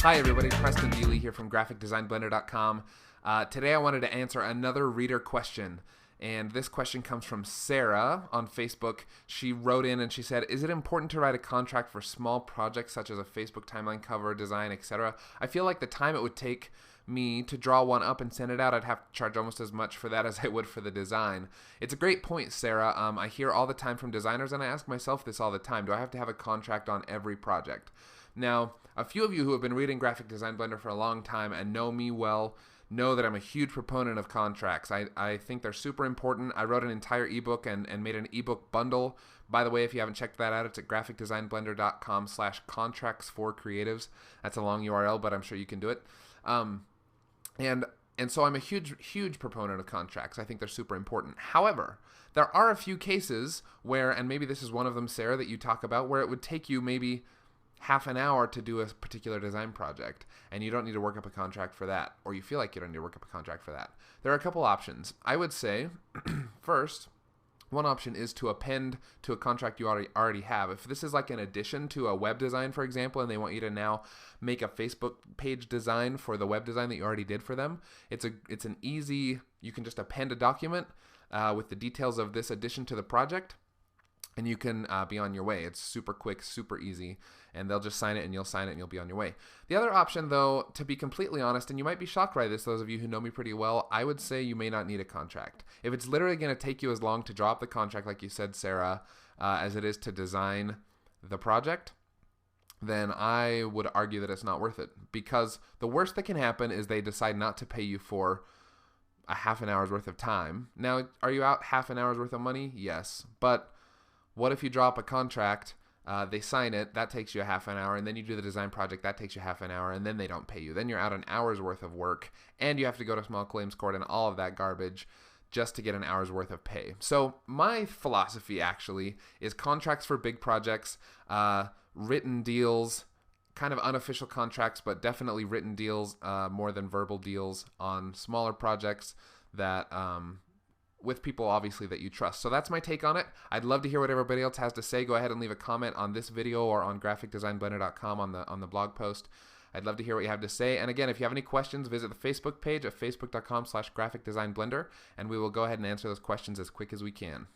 Hi everybody, Preston Deely here from GraphicDesignBlender.com. Today I wanted to answer another reader question, and this question comes from Sarah on Facebook. She wrote in and she said, is it important to write a contract for small projects such as a Facebook timeline cover, design, etc.? I feel like the time it would take me to draw one up and send it out, I'd have to charge almost as much for that as I would for the design. It's a great point, Sarah. I hear all the time from designers, and I ask myself this all the time. Do I have to have a contract on every project? Now, a few of you who have been reading Graphic Design Blender for a long time and know me well know that I'm a huge proponent of contracts. I think they're super important. I wrote an entire ebook and made an ebook bundle. By the way, if you haven't checked that out, it's at graphicdesignblender.com/contracts4creatives. That's a long URL, but I'm sure you can do it. And so I'm a huge proponent of contracts. I think they're super important. However, there are a few cases where, and maybe this is one of them, Sarah, that you talk about, where it would take you maybe half an hour to do a particular design project, and you don't need to work up a contract for that, or you feel like you don't need to work up a contract for that. There are a couple options. I would say, first, one option is to append to a contract you already have. If this is like an addition to a web design, for example, and they want you to now make a Facebook page design for the web design that you already did for them, it's an easy, you can just append a document with the details of this addition to the project, and you can be on your way. It's super quick, super easy, and they'll just sign it and you'll sign it and you'll be on your way. The other option, though, to be completely honest, and you might be shocked by this, those of you who know me pretty well, I would say you may not need a contract. If it's literally going to take you as long to draw up the contract, like you said, Sarah, as it is to design the project, then I would argue that it's not worth it, because the worst that can happen is they decide not to pay you for a half an hour's worth of time. Now, are you out half an hour's worth of money? Yes, but what if you draw up a contract, they sign it, that takes you a half an hour, and then you do the design project, that takes you half an hour, and then they don't pay you. Then you're out an hour's worth of work, and you have to go to small claims court and all of that garbage just to get an hour's worth of pay. So my philosophy actually is contracts for big projects, written deals, kind of unofficial contracts, but definitely written deals more than verbal deals on smaller projects that with people obviously that you trust. So that's my take on it. I'd love to hear what everybody else has to say. Go ahead and leave a comment on this video or on graphicdesignblender.com on the blog post. I'd love to hear what you have to say. And again, if you have any questions, visit the Facebook page at facebook.com/graphicdesignblender, and we will go ahead and answer those questions as quick as we can.